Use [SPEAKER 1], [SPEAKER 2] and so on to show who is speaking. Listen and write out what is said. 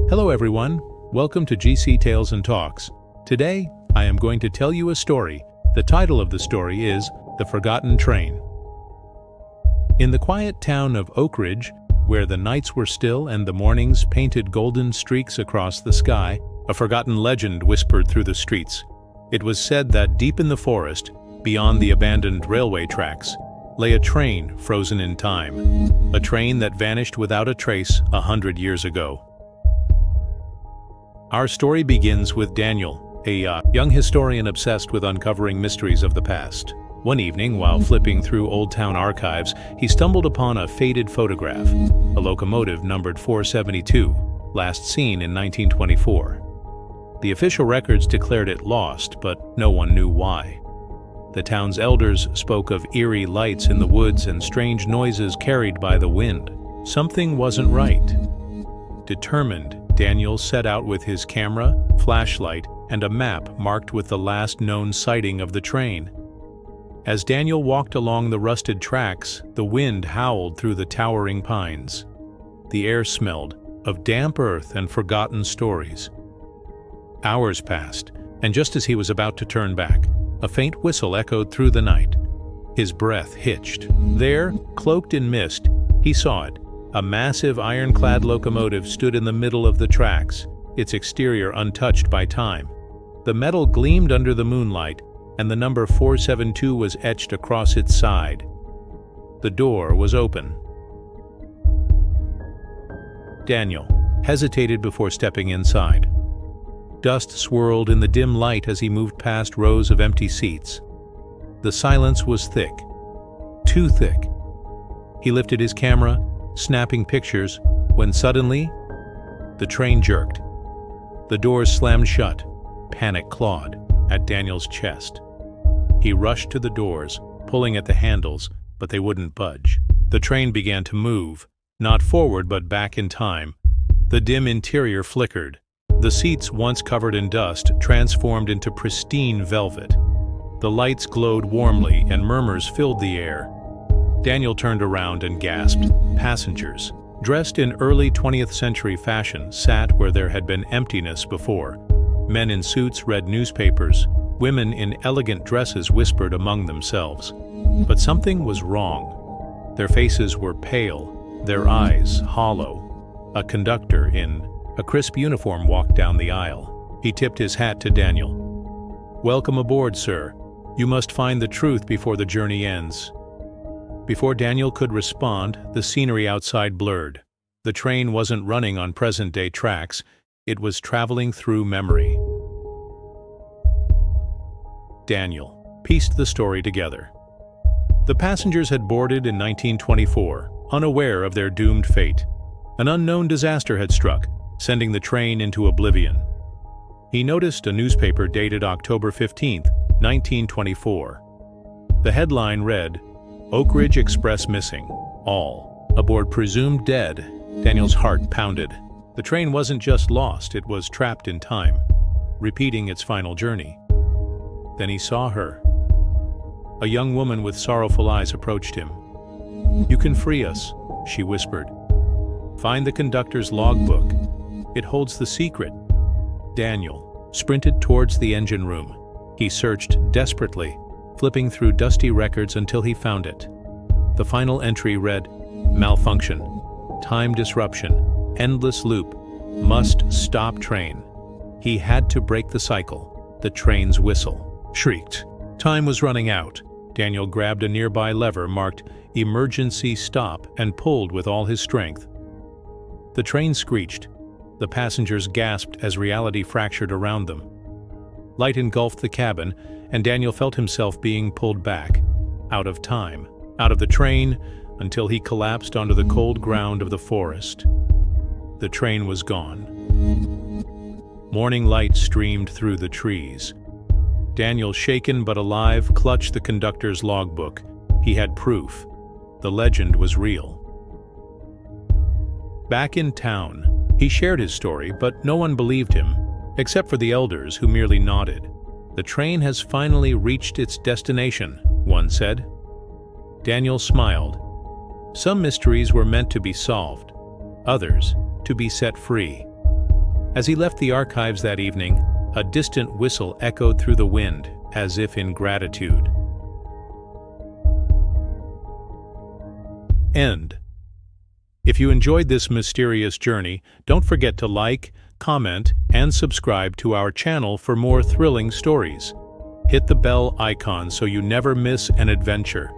[SPEAKER 1] Hello everyone, welcome to GC Tales and Talks. Today, I am going to tell you a story. The title of the story is The Forgotten Train. In the quiet town of Oakridge, where the nights were still and the mornings painted golden streaks across the sky, a forgotten legend whispered through the streets. It was said that deep in the forest, beyond the abandoned railway tracks, lay a train frozen in time. A train that vanished without a trace 100 years ago. Our story begins with Daniel, a young historian obsessed with uncovering mysteries of the past. One evening, while flipping through Old Town archives, he stumbled upon a faded photograph, a locomotive numbered 472, last seen in 1924. The official records declared it lost, but no one knew why. The town's elders spoke of eerie lights in the woods and strange noises carried by the wind. Something wasn't right. Determined, Daniel set out with his camera, flashlight, and a map marked with the last known sighting of the train. As Daniel walked along the rusted tracks, the wind howled through the towering pines. The air smelled of damp earth and forgotten stories. Hours passed, and just as he was about to turn back, a faint whistle echoed through the night. His breath hitched. There, cloaked in mist, he saw it. A massive ironclad locomotive stood in the middle of the tracks, its exterior untouched by time. The metal gleamed under the moonlight, and the number 472 was etched across its side. The door was open. Daniel hesitated before stepping inside. Dust swirled in the dim light as he moved past rows of empty seats. The silence was thick, too thick. He lifted his camera, snapping pictures, when suddenly, the train jerked. The doors slammed shut. Panic clawed at Daniel's chest. He rushed to the doors, pulling at the handles, but they wouldn't budge. The train began to move, not forward but back in time. The dim interior flickered. The seats, once covered in dust, transformed into pristine velvet. The lights glowed warmly and murmurs filled the air. Daniel turned around and gasped. Passengers, dressed in early 20th century fashion, sat where there had been emptiness before. Men in suits read newspapers. Women in elegant dresses whispered among themselves. But something was wrong. Their faces were pale, their eyes hollow. A conductor in a crisp uniform walked down the aisle. He tipped his hat to Daniel. "Welcome aboard, sir. You must find the truth before the journey ends." Before Daniel could respond, the scenery outside blurred. The train wasn't running on present-day tracks. It was traveling through memory. Daniel pieced the story together. The passengers had boarded in 1924, unaware of their doomed fate. An unknown disaster had struck, sending the train into oblivion. He noticed a newspaper dated October 15, 1924. The headline read, "Oakridge Express missing. All aboard presumed dead." Daniel's heart pounded. The train wasn't just lost, it was trapped in time, repeating its final journey. Then he saw her. A young woman with sorrowful eyes approached him. "You can free us," she whispered. "Find the conductor's logbook. It holds the secret." Daniel sprinted towards the engine room. He searched desperately, flipping through dusty records until he found it. The final entry read, "Malfunction. Time disruption. Endless loop. Must stop train." He had to break the cycle. The train's whistle shrieked. Time was running out. Daniel grabbed a nearby lever marked "Emergency Stop" and pulled with all his strength. The train screeched. The passengers gasped as reality fractured around them. Light engulfed the cabin, and Daniel felt himself being pulled back, out of time, out of the train, until he collapsed onto the cold ground of the forest. The train was gone. Morning light streamed through the trees. Daniel, shaken but alive, clutched the conductor's logbook. He had proof. The legend was real. Back in town, he shared his story, but no one believed him, except for the elders who merely nodded. "The train has finally reached its destination," one said. Daniel smiled. Some mysteries were meant to be solved, others to be set free. As he left the archives that evening, a distant whistle echoed through the wind, as if in gratitude. End. If you enjoyed this mysterious journey, don't forget to like, comment, and subscribe to our channel for more thrilling stories. Hit the bell icon so you never miss an adventure.